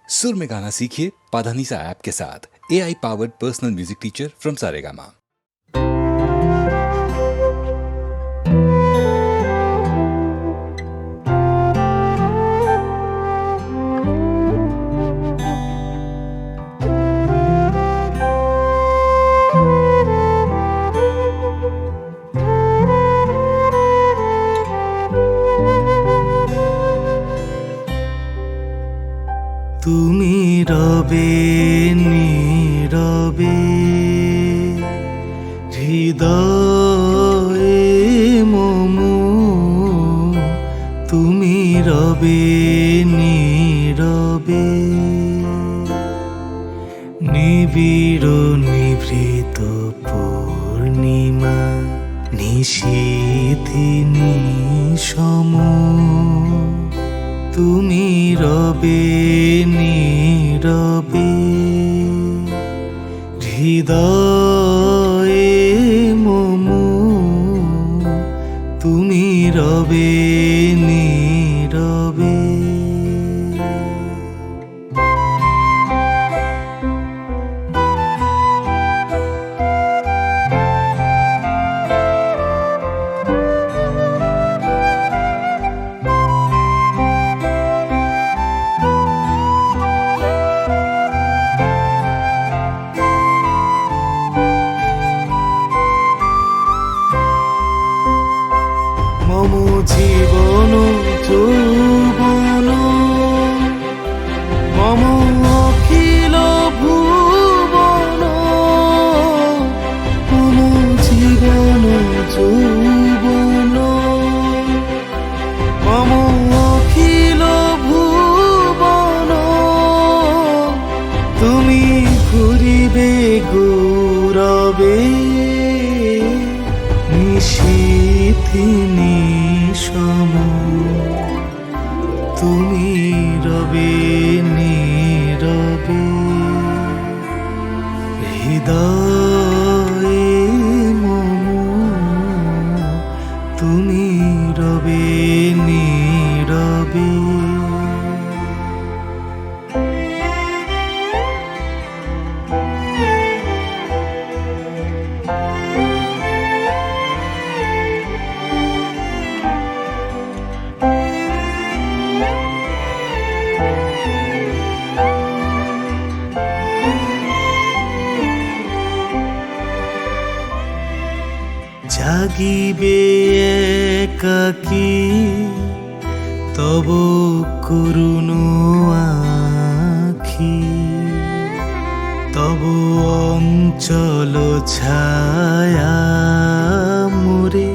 सुर में गाना सीखिए पाधानीसा ऐप के साथ। AI powered personal music teacher from Saregama. তুমি রবে নীরবে হৃদয়ে মম, তুমি রবে নীরবে নিবিড় নিভৃত পূর্ণিমা নিশীথি নিশম, তুমি রবে নীরবে হৃদয়ে মম, তুমি রবে নীরবে। মম জীবন যৌবন মম অখিল ভুবন, মম জীবন যৌবন মম অখিল ভুবন, তুমি ঘুরিবে গৌরবে নিশীথি নিশম, তুমি রবে নীরবে হৃদয়ে মম, তুমি রবে নীরবে। জাগিবে একাকী তব করুণ আখি, তব অঞ্চল ছায়া মোরে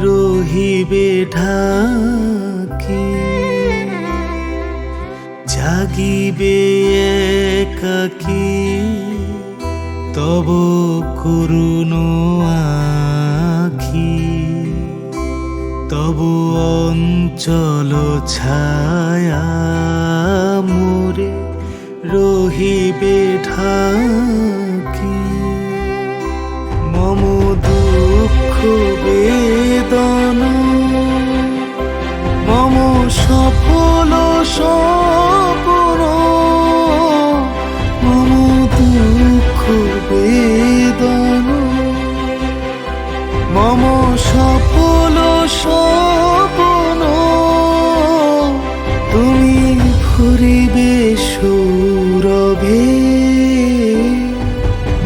রহিবে ঢাকি, জাগিবে একাকী তব করুণ আখি, তব অঞ্চল ছায়া মোরে রহিবে ঢাকি, মম দুঃখ বেদন মম সফল স্বপ্ন, মম দুঃখ বেদন মম সফল স্বপ্ন, তুমি ঘুরিবে সৌরভে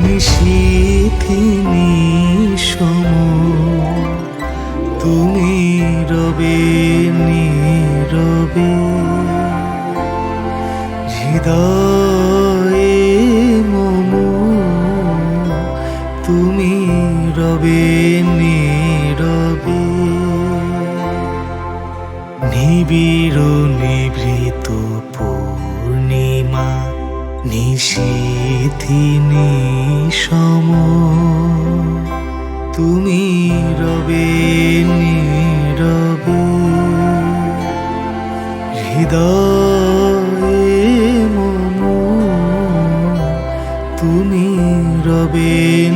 নিশীথি নিশম, তুমি রবে নীরবে হৃদয়ে মম, তুমি রবে নীরবে নিবিড় নিভৃত পূর্ণিমা নিশীথি নিশম, তুমি রবে নীরবে হৃদয়ে মম, তুমি রবে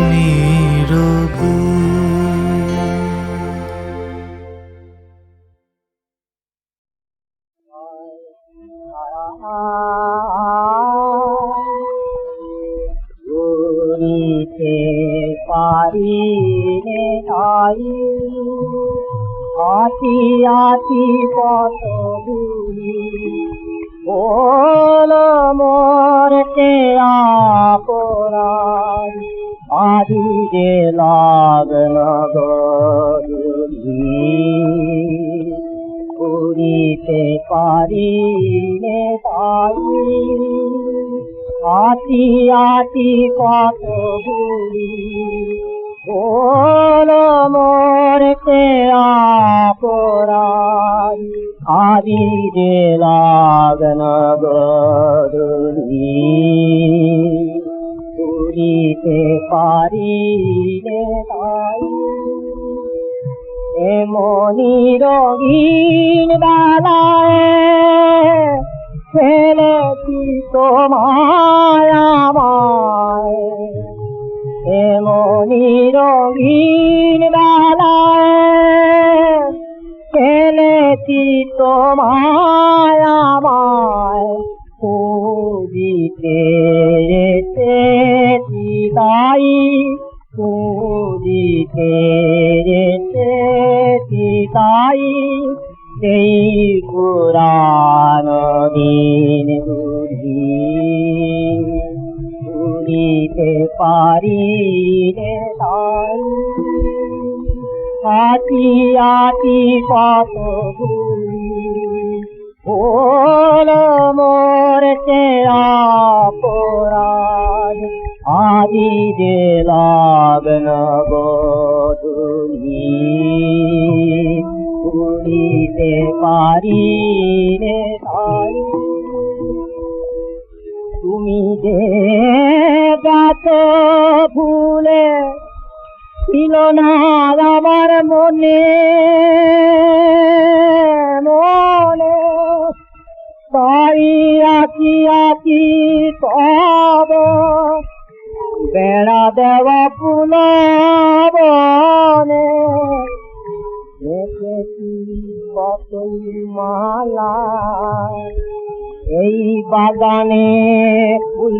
নীরবে। পারি নে তাই আছি আছি কত দূরি বল মরতে আপরাধ আদি যে লাগন গরুলি করিতে পারি নে তাই আছি আছি কত দূরি বল মরতে আপরাধ আদি যে লাগন গরুলি করিতে পারি রে তাই এমনি রঙিন বেলায় ফেলেছি তোমায় আমায় এমনি রঙিন বেলায় ফেলেছি তোমায় আমায় খুঁজিতে এসেছি তাই খুঁজিতে এসেছি তাই সেই পুরানো দিন ভুলিতে পারি রে তাই আছি আছি কত বল মরতে আপরাধ আদি যে লাগন গরুলি ভুলিতে পারি রে তাই তুমি যে গাছ ভুলে ছিল না আমার মনে মনে তাই আছি আছি তব বেড়া দেওয়া ফুল বনে দেখেছি কতই মালা এই বাগানে ফুল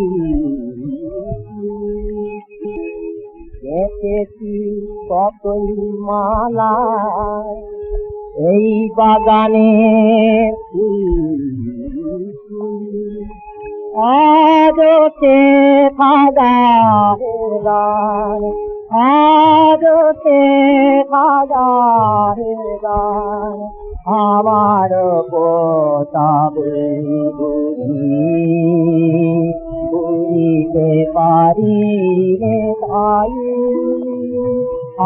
দেখেছি কতই মালা এই বাগানে আজতে খাগা গান আজতে খাগা গান আমার পোতা বুঝিতে পারি রে তাই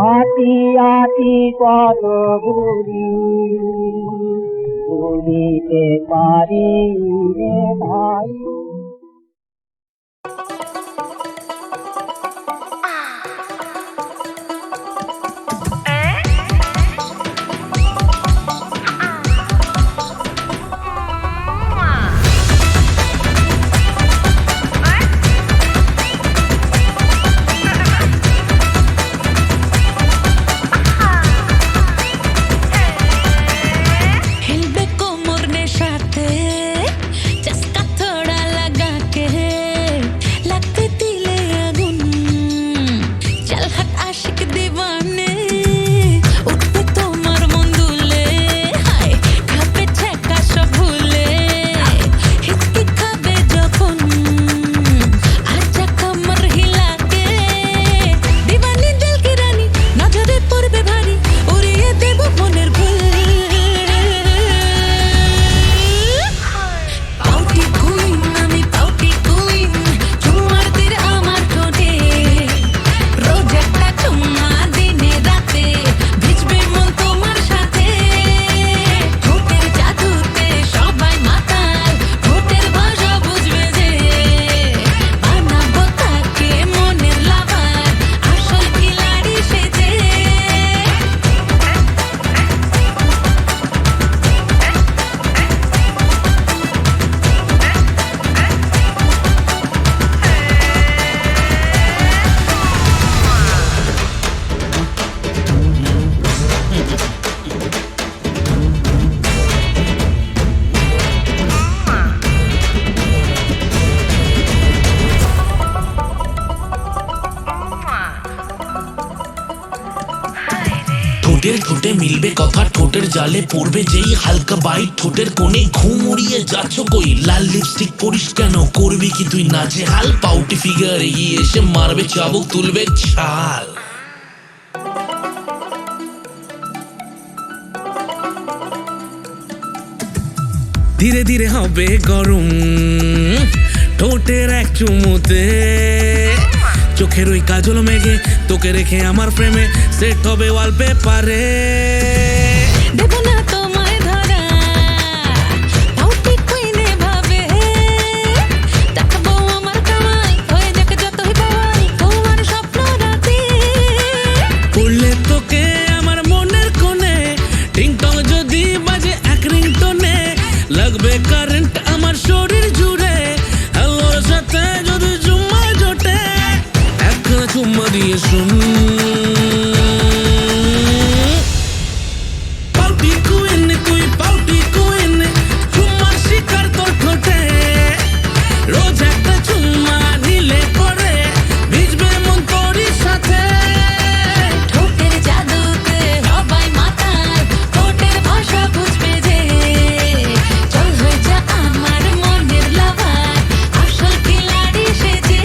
আতি আতি কত বুঝিতে পারি রে তাই খেলবে কোমর নেশাতে ঠোঁটে মিলবে কথা, ঠোঁটের জালে পড়বে যেই হালকা বাইট, ঠোঁটের কোণে ঘুম উড়িয়ে যাচ্ছ কই, লাল লিপস্টিক পরিস কেন, করবি কি তুই নাচে হাল, পাউটি ফিগার এগিয়ে এসে মারবে চাবুক, তুলবে ছাল। ধীরে ধীরে হবে গরম ঠোঁটের এক চুমুতে, চোখের ওই কাজল মেঘে তোকে রেখে আমার ফ্রেমে সেট হবে ওয়ালপেপারে। দেব না তোমায় ধরা পাউটি কুইনে ভাবে, দেখাবো আমার কামাই হয়ে যাকে যতই পাওয়াই তোমার স্বপ্ন রাতে। পড়লে তোকে আমার মনের কোণে, টিংটং যদি বাজে এক রিংটোনে, লাগবে কারেন্ট আমার শরীর জুড়ে, হ্যালোর সাথে যদি চুম্মা জোটে, একখানা চুম্মা দিয়ে শুন। পাউটি কুইন তুই পাউটি কুইন, চুম্মার শিকার তোর ঠোঁটে, রোজ একটা চুম্মা নিলে পরে ভিজবে মন তোরই সাথে। ঠোঁটের জাদুতে সবাই মাতাল, ঠোঁটের ভাষা বুঝবে যে, চল হয়ে যা আমার মনের লাভার, আসল খিলাড়ি সেজে।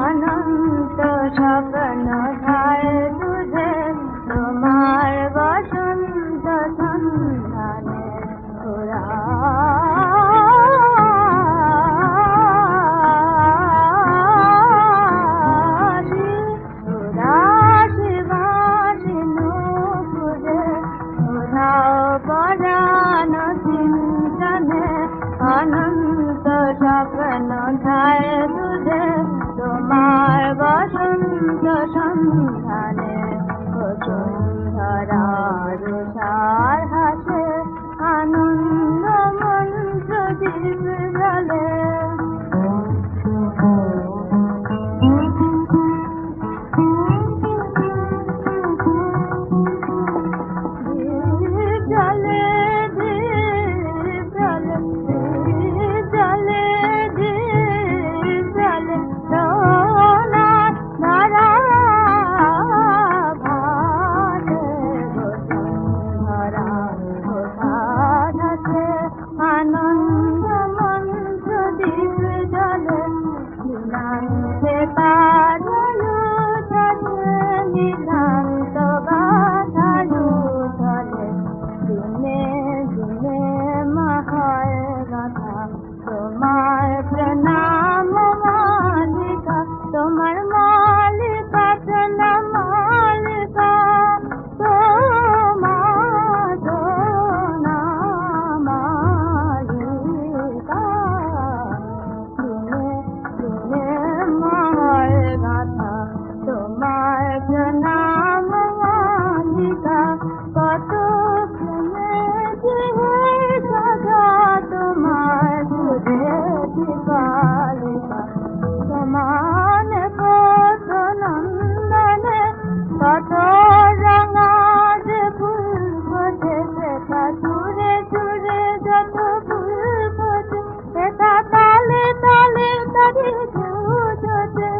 অনন্ত স্বপ্ন ধায় তুঝে, তোমার বসন্ত সন্ধানে উদাসী বাসি নুপুরে, উধাও পরাণ চিন্তনে, অনন্ত স্বপ্ন ধায় তুঝে, তোমার বসন্ত সন্ধানে। বসুন্ধরা রুষার হাসে, আনন্দ মন্ত্র দীপ জ্বলে। দীপ জ্বলে, দীপ জ্বলে, দীপ জ্বলে, দীপ জ্বলে, সোনার ধারা ভাসে। বসুন্ধরা রুষার হাসে, আনন্দ মন্ত্র দীপ জ্বলে। দিনান্তে তারায়ু থাকে, নিধান্ত বাধায়ু চলে, দিনে দিনে মহায় গাথা, তোমার প্রণাম মালিকা, তোমার মালিকা প্রণাম মালিকা, তোমার প্রণাম মালিকা। দিনে দিনে মহায় গাথা, তোমার প্রণাম মালিকা, কত প্রেমে জিহে সাধা, তোমার সুরে দীপালিকা। সমান কত নন্দনে, কত রঙা যে ফুল ফোটে, সেটা চুরে চুরে যত ফুল ফোটে, সেটা তালে তালে তারে ঝুঁজোতে।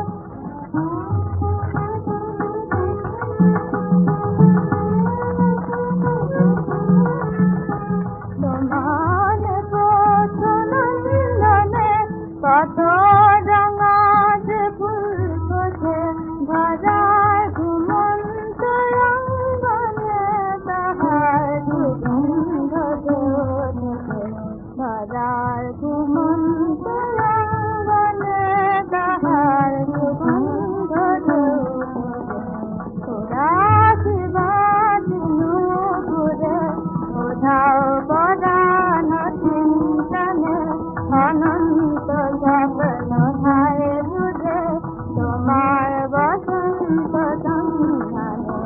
সমান কত নন্দনে, কত রঙা যে ফুল ফোটে, ভরার ঘুমন্ত অঙ্গনে, তাহার সুগন্ধ জোটে। ভরার ঘুমন্ত অঙ্গনে, তাহার সুগন্ধ জোটে। উদাসী বাসি নুপুরে, উধাও পরাণ চিন্তনে, অনন্ত স্বপ্ন ধায় তুঝে, তোমার বসন্ত সন্ধানে।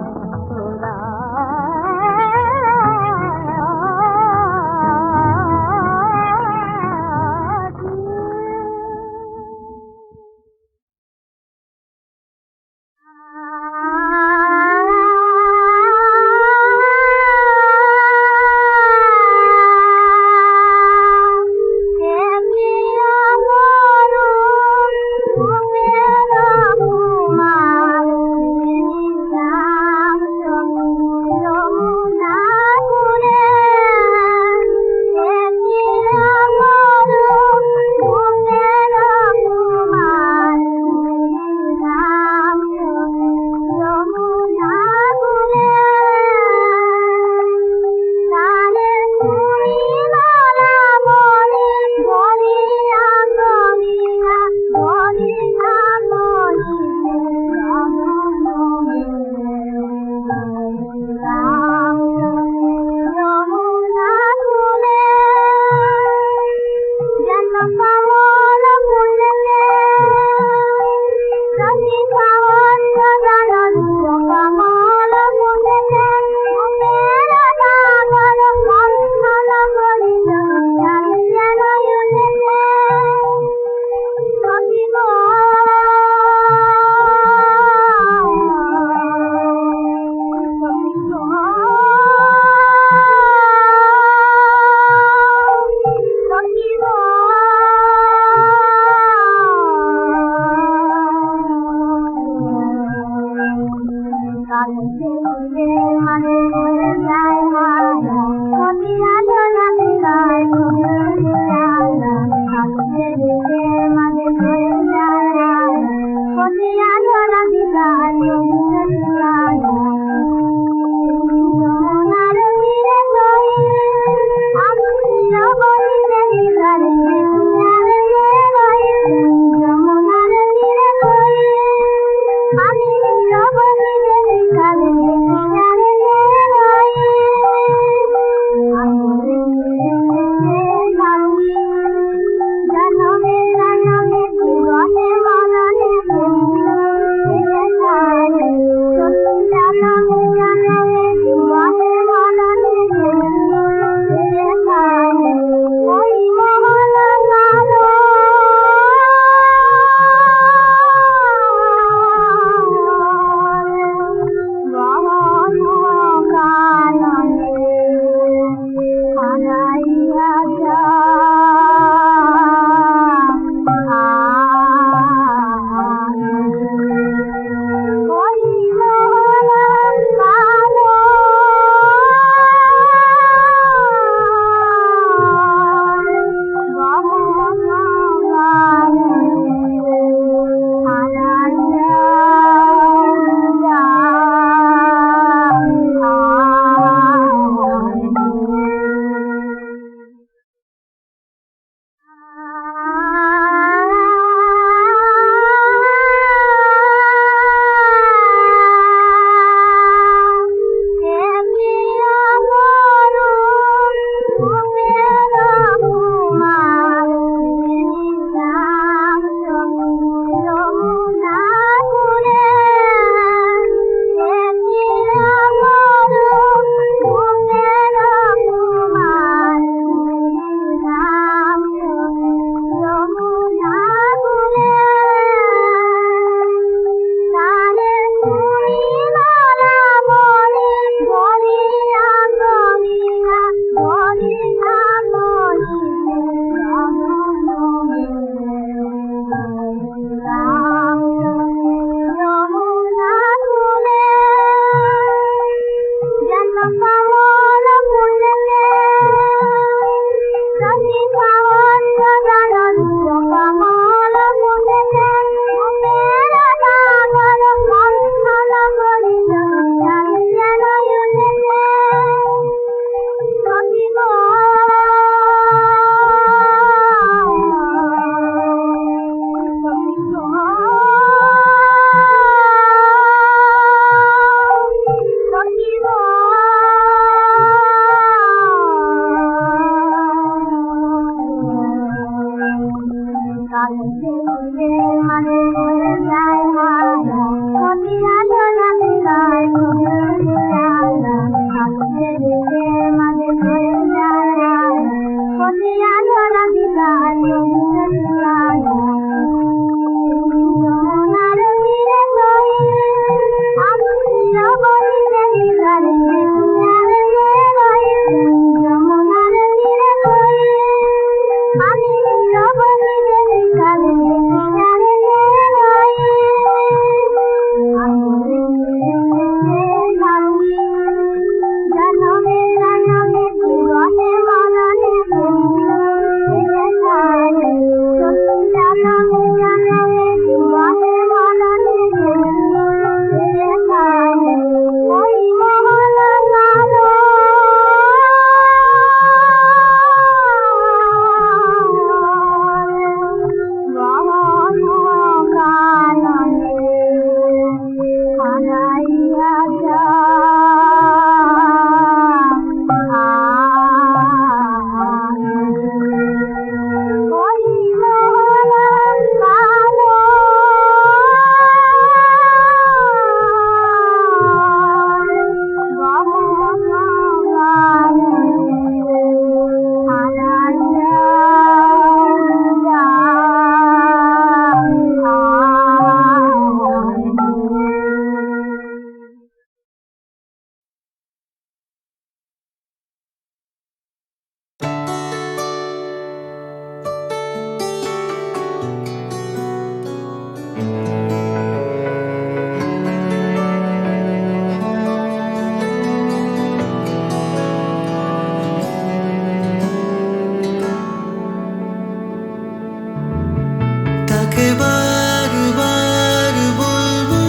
তাকে বারবার বলবো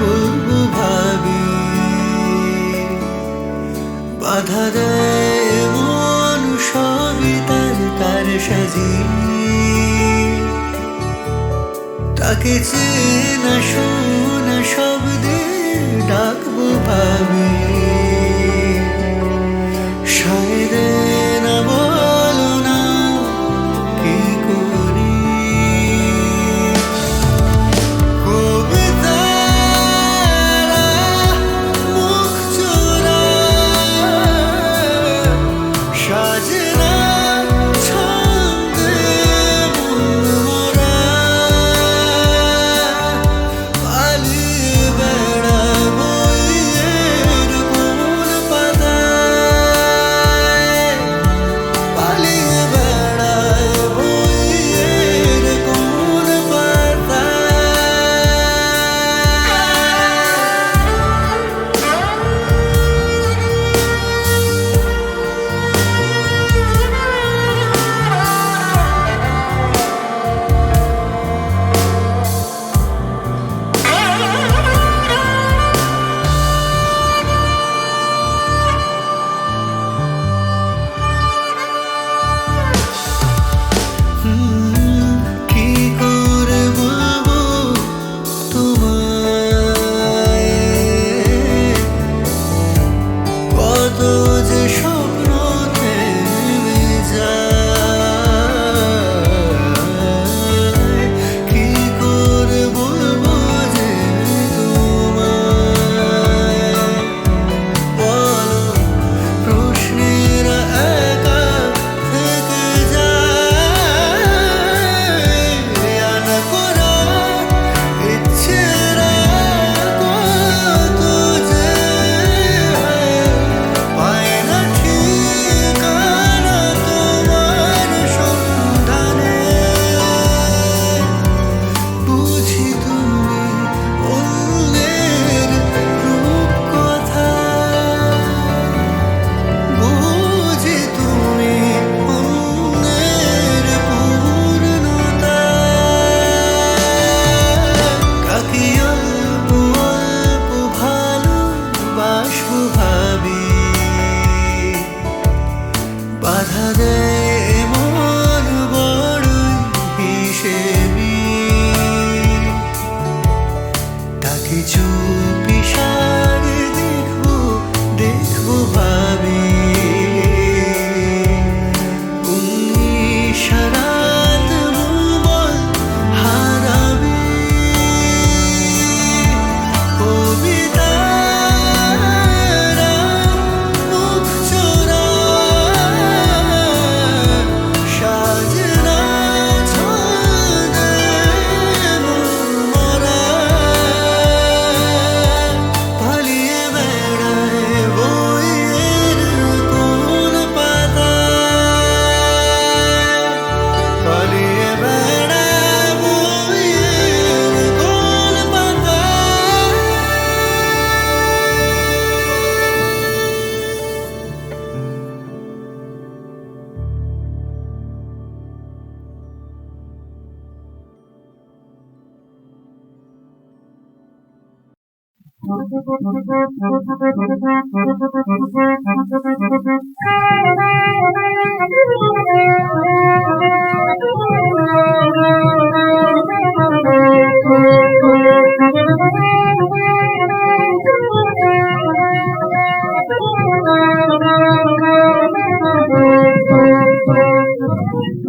বলবো ভাবি, বাধা দেয় মন সবই তার কারসাজি। তাকে চেনা শোনা শব্দে ডাকবো ভাবি, সায়রে না বলো না কি করি।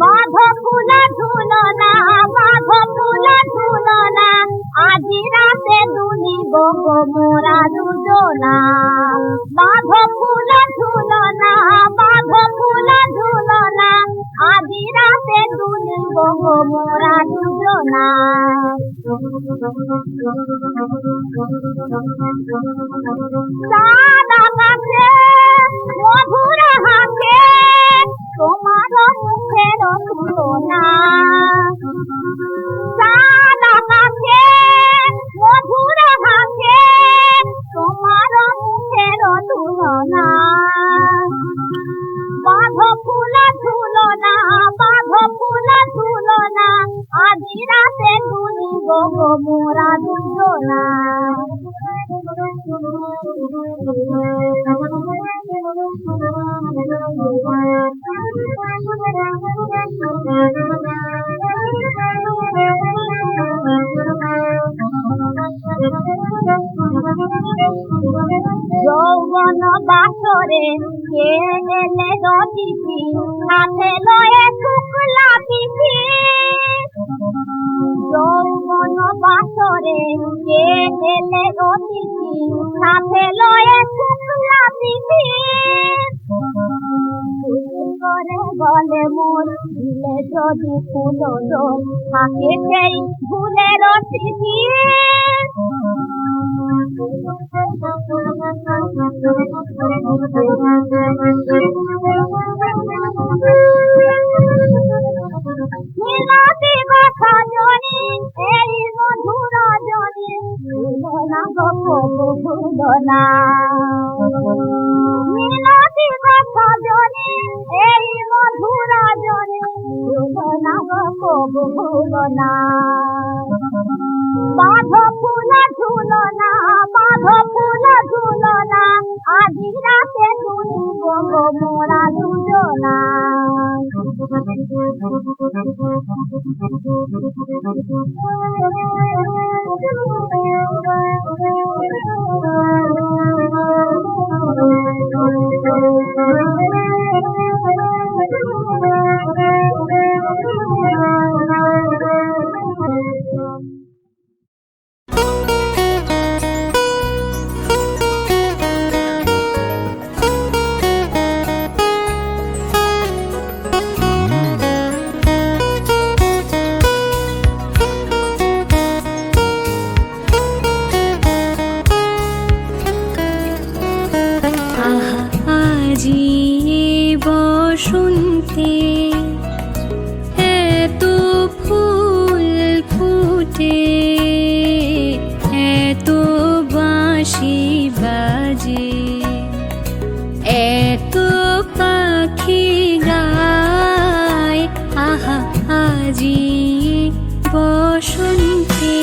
বাঁধো ফুল ঝুলনা, বাঁধো ফুল ঝুলনা, আজি রাতে দুলিব গো মোরা দুজনা। বাঁধো ফুল ঝুলনা, বাঁধো ফুল ঝুলনা, আজি রাতে দুলিব গো মোরা দুজনা। চাঁদ আকাশে মধুর হাসে, তোমার মুখের তুলনা। চাঁদ আকাশে মধুর হাসে, তোমার মুখের তুলনা। বাঁধো ফুল ঝুলনা, বাঁধো ফুল ঝুলনা, আজি রাতে তুলিব গো মোরা দুজনা। যৌবন বাসরে কে এলে রচিছি, হাতে লয়ে শুক্লা পিঠি। যৌবন বাসরে কে এলে রচিছি, হাতে লয়ে শুক্লা পিঠি। করে বলে মোর দিলে যদি ফুল থাকে সেই ফুলের চিঠি। মিনতি কথা জনি এই মধুর জনি, ভুলনা গো ভুলনা। মিনতি কথা জনি এই মধুর জনি, ভুলনা গো ভুলনা। বাঁধো ফুল ঝুলনা, বাঁধো ফুল ঝুলনা, আজি রাতে তুলিব গো মোরা দুজনা। বসন্তে এত ফুল ফুটে, এত বাঁশি বাজে, এত পাখি গায়। আহা আজি বসন্তে।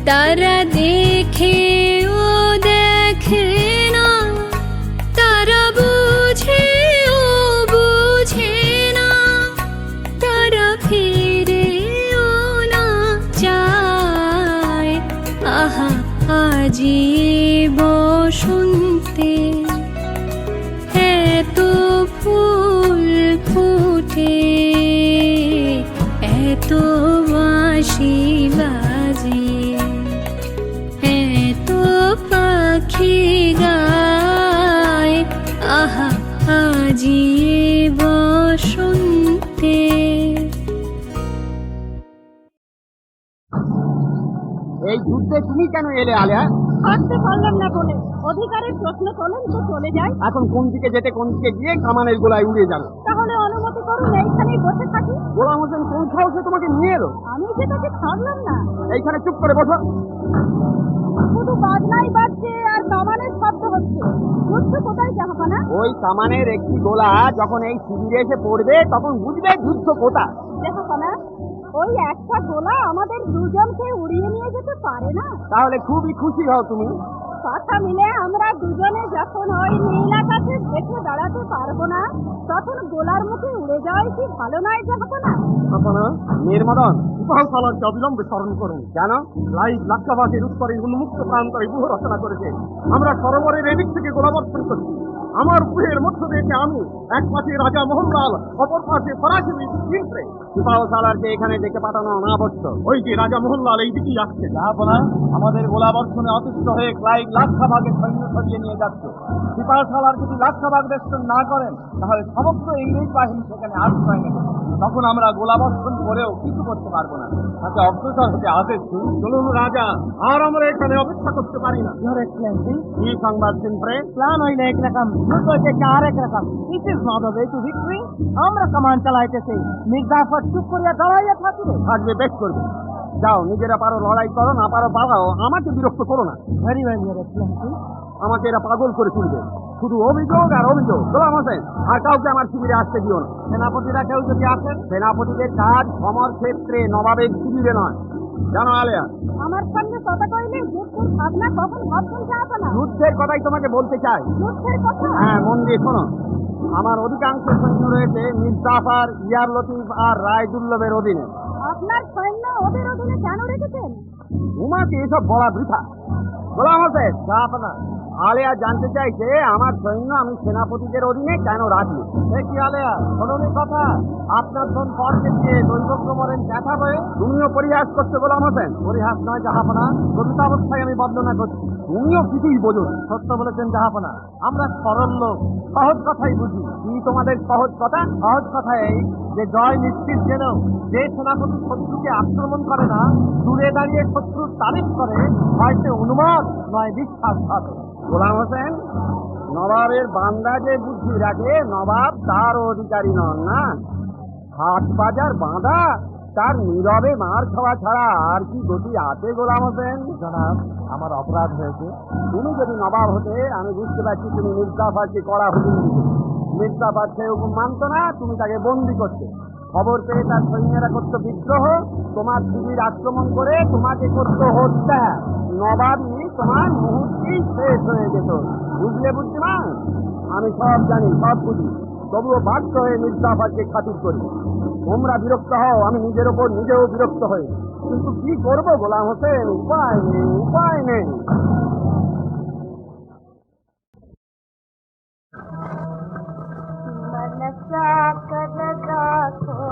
তারা দেখে ও দেখে না, তারা বুঝে ও বুঝে না, তারা ফিরেও না চায়। আহা আজি বসন্তে এত ফুল ফুটে, এত বাঁশি বাজে, এত পাখি গায়। আহা আজি বসন্তে। এই যুদ্ধে তুমি কেন এলে আলিয়া? থাকতে পারলাম না বলে। অধিকারের প্রশ্ন তোলেন তো চলে যায়। এখন কোন দিকে যেতে কোন দিকে গিয়ে কামানের গোলায় উড়ে যাবে। তাহলে অনুমতি করুন এইখানেই বসে থাকি। গোলাম হোসেন কোন সাহসে তোমাকে নিয়ে এলো? আমি যে তাকে ছাড়লাম না। এইখানে চুপ করে বসো। শুধু বাজনাই বাজছে আর কামানের শব্দ হচ্ছে। যুদ্ধ কোথায় জাহাপানা? ওই কামানের একটি গোলা যখন এই শিবিরে এসে পড়বে তখন বুঝবে যুদ্ধ কোথায়। জাহাপানা, ওই একটা গোলা আমাদের দুজনকে উড়িয়ে নিয়ে যেতে পারে না? তাহলে খুবই খুশি হও তুমি। কথা মিলে আমরা দুজনে যখন ওই নীল আকাশে দেখে দাঁড়াতে পারবো না, তখন গোলার মুখে উড়ে যাওয়াই কি ভালো নয় জাহাপানা? আপনারা নির্মদন ইপাল সালারকে অবিলম্বে স্মরণ করুন। কেন? লাইভ লাক্ষাবাসের উত্তরে উন্মুক্ত প্রান্তরে ব্যূহ রচনা করেছে। আমরা সরোবরের এদিক থেকে গোলাবর্ষণ করছি। আমার ব্যূহের মধ্য থেকে আমি এক পাশে রাজা মোহনলাল, অপর পাশে ফরাসি ইন্দ্রে। ইপাল সালারকে এখানে ডেকে পাঠানো অনাবশ্যক। ওই যে রাজা মোহনলাল এই দিকেই আসছে। যাহাপনা, আমাদের গোলাবর্ষণে অতিষ্ঠ হয়ে ক্লাইভ লাক্ষাবাগের সৈন্য সরিয়ে নিয়ে যাচ্ছে। ইপাল সালার যদি লাক্ষাবাগ বেষ্টন না করেন তাহলে সমস্ত ইংরেজ বাহিনী সেখানে আশ্রয় নেবে। তখন আমরা গোলাবর্ষণ করেও কিছু করতে পারবো না। তাকে অগ্রসর হতে আদেশ দিন। চলুন রাজা, আর আমরা এখানে অপেক্ষা করতে পারি না। কি সংবাদ সিনপ্রে? প্ল্যান হইলে একরকম, যুদ্ধ হইতেছে আরেক রকম। It is not the way to victory. আমরা কামান চালাইতেছি, মির্জাফর চুপ করিয়া দাঁড়াইয়া থাকিবে। থাকবে, বেশ করবে। যাও, নিজেরা পারো লড়াই করো, না পারো বাগাও, আমাকে বিরক্ত করো না। Very well your Excellency. আমাকে এরা পাগল করে তুলবে। শুধু অভিযোগ আর অভিযোগ। গোলাম হোসেন, আর কাউকে আমার শিবিরে আসতে দিও না। সেনাপতিরা কেউ যদি আসেন, সেনাপতিদের কাজ সমর ক্ষেত্রে, নবাবের শিবিরে নয়। জানো আলেয়া, আমার সামনে কথা কইলে যুদ্ধের ভাবনা কখন ভাবছেন জাহাপানা? যুদ্ধের কথাই তোমাকে বলতে চাই। যুদ্ধের কথা? হ্যাঁ, মন দিয়ে শোনো। আমার অধিকাংশ সৈন্য রয়েছে মির্জাফর, ইয়ার লতিফ আর রায়দুল্লভের অধীনে। আপনার সৈন্য ওদের অধীনে কেন রেখেছেন? তোমাকে এসব বলা বৃথা। গোলাম হোসেন, জাহাপনা, আলেয়া জানতে চাইছে আমার সৈন্য আমি সেনাপতিদের অধীনে কেন রাখি। দেখি আলেয়া, শোনি কথা। আপনার ধন পরকে দিয়ে দৈবজ্ঞ মরেন দেখা হয়ে তুমিও পরিহাস করছো গোলাম হোসেন। পরিহাস নয় জাহাপনা, প্রকৃত অবস্থায় আমি বর্ণনা করছি। তুমিও কিছুই বোঝো না। সত্য বলেছেন জাহাপনা, আমরা সরল লোক, সহজ কথাই বুঝি। কি তোমাদের সহজ কথা? সহজ কথা এই যে জয় নিশ্চিত জেনেও যে সেনাপতি শত্রুকে আক্রমণ করে না, দূরে দাঁড়িয়ে শত্রুর তারিফ করে, হয় সে অনুমান নয় বিশ্বাসঘাতক। গোলাম হোসেন, নবাবের বান্দা যে বুদ্ধি রাখে, নবাব তার অধিকারী নন না। হাট বাজার বাঁধা, তার নীরবে মার খাওয়া ছাড়া আর কি গতি আছে গোলাম হোসেন? জনাব, আমার অপরাধ হয়েছে। তুমি যদি নবাব হতে, আমি বুঝতে পারছি তুমি মির্জাফরকে কড়া হুকুম দিতে। মির্জাফর সে হুকুম মানত না, তুমি তাকে বন্দি করতে। খবর পেয়ে তার সৈন্যরা করতো বিদ্রোহ, তোমার শিবির আক্রমণ করে তোমাকে করতো হত্যা। নবাবই তোমার মুহূর্তেই শেষ হয়ে যেত। বুঝলে বুদ্ধিমান? আমি সব জানি, সব বুঝি, তবুও বাধ্য হয়ে মির্জাফরকে খাতির করি। তোমরা বিরক্ত হও, আমি নিজের ওপর নিজেও বিরক্ত হই, কিন্তু কি করবো গোলাম হোসেন? উপায় নেই, উপায় নেই। मनसा कलगा को